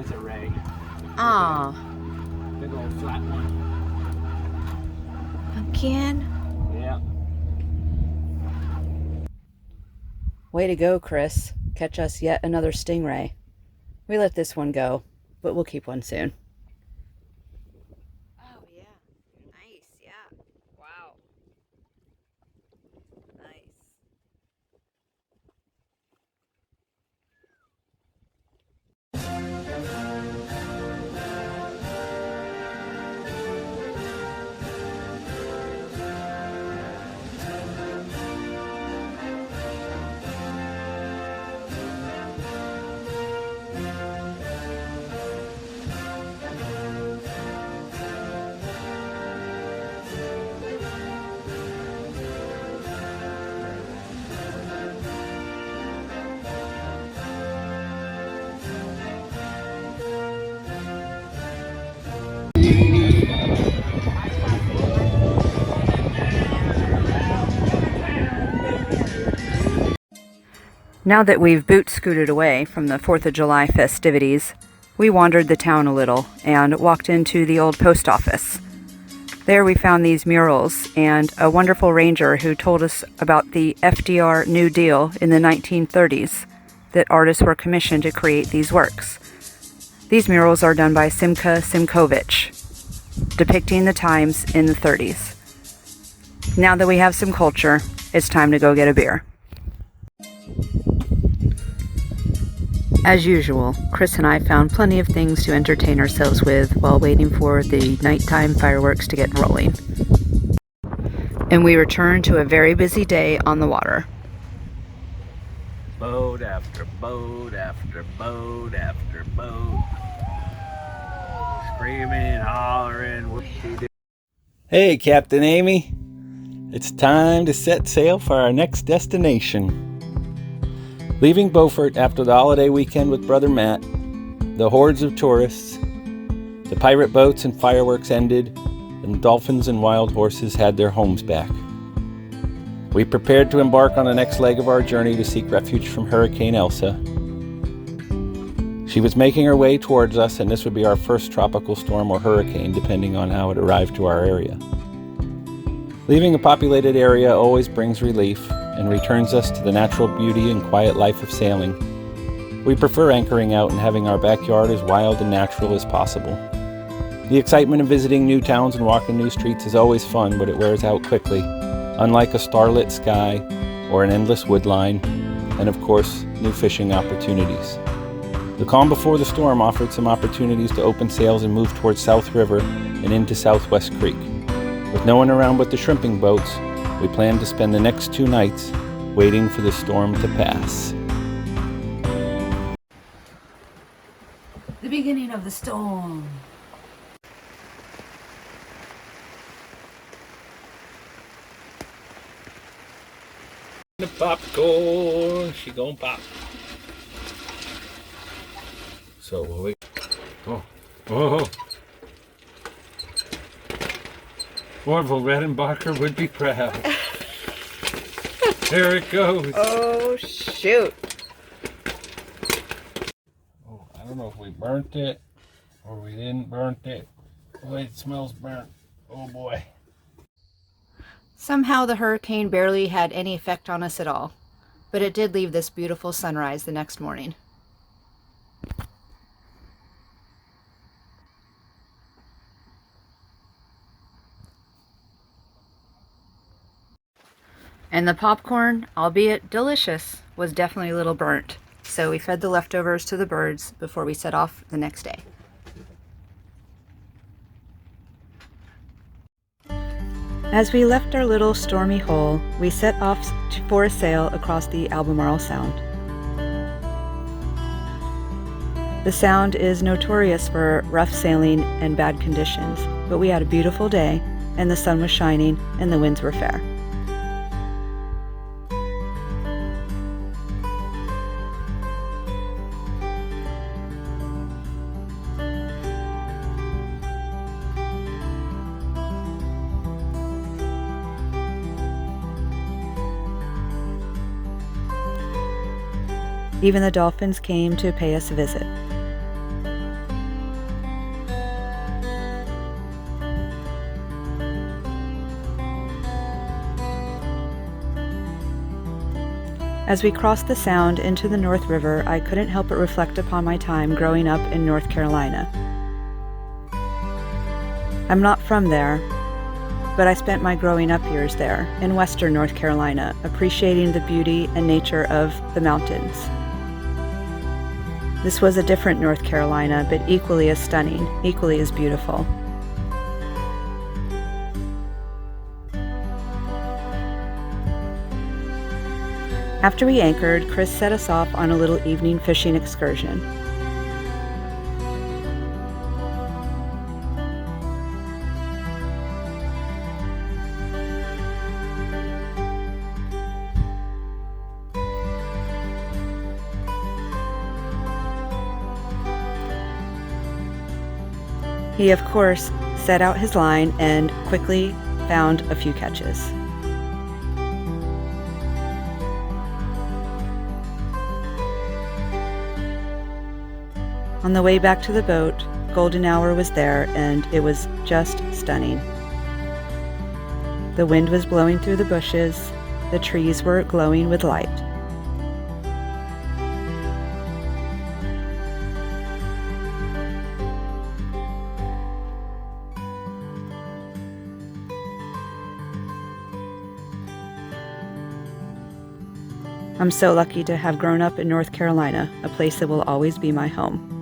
It's a ray. Aw. Big old flat one. Again? Yeah. Way to go, Chris. Catch us yet another stingray. We let this one go, but we'll keep one soon. Oh, yeah. Nice, yeah. Wow. Nice. Now that we've boot-scooted away from the 4th of July festivities, we wandered the town a little and walked into the old post office. There we found these murals and a wonderful ranger who told us about the FDR New Deal in the 1930s, that artists were commissioned to create these works. These murals are done by Simka Simkovich, depicting the times in the 30s. Now that we have some culture, it's time to go get a beer. As usual, Chris and I found plenty of things to entertain ourselves with while waiting for the nighttime fireworks to get rolling. And we returned to a very busy day on the water. Boat after boat after boat after boat. Screaming, hollering, whoop-de-doo. Hey, Captain Amy. It's time to set sail for our next destination. Leaving Beaufort after the holiday weekend with Brother Matt, the hordes of tourists, the pirate boats and fireworks ended, and the dolphins and wild horses had their homes back. We prepared to embark on the next leg of our journey to seek refuge from Hurricane Elsa. She was making her way towards us, and this would be our first tropical storm or hurricane, depending on how it arrived to our area. Leaving a populated area always brings relief and returns us to the natural beauty and quiet life of sailing. We prefer anchoring out and having our backyard as wild and natural as possible. The excitement of visiting new towns and walking new streets is always fun, but it wears out quickly, unlike a starlit sky or an endless woodline, and of course, new fishing opportunities. The calm before the storm offered some opportunities to open sails and move towards South River and into Southwest Creek. With no one around but the shrimping boats, we plan to spend the next 2 nights waiting for the storm to pass. The beginning of the storm. The popcorn, she gon' pop. So we. Oh. Orville Redenbacher would be proud. There it goes. Oh, shoot. Oh, I don't know if we burnt it or we didn't burnt it. Oh, it smells burnt. Oh boy. Somehow the hurricane barely had any effect on us at all, but it did leave this beautiful sunrise the next morning. And the popcorn, albeit delicious, was definitely a little burnt, so we fed the leftovers to the birds before we set off the next day. As we left our little stormy hole, we set off for a sail across the Albemarle Sound. The Sound is notorious for rough sailing and bad conditions, but we had a beautiful day, and the sun was shining, and the winds were fair. Even the dolphins came to pay us a visit. As we crossed the Sound into the North River, I couldn't help but reflect upon my time growing up in North Carolina. I'm not from there, but I spent my growing up years there, in western North Carolina, appreciating the beauty and nature of the mountains. This was a different North Carolina, but equally as stunning, equally as beautiful. After we anchored, Chris set us off on a little evening fishing excursion. He, of course, set out his line and quickly found a few catches. On the way back to the boat, golden hour was there, and it was just stunning. The wind was blowing through the bushes, the trees were glowing with light. I'm so lucky to have grown up in North Carolina, a place that will always be my home.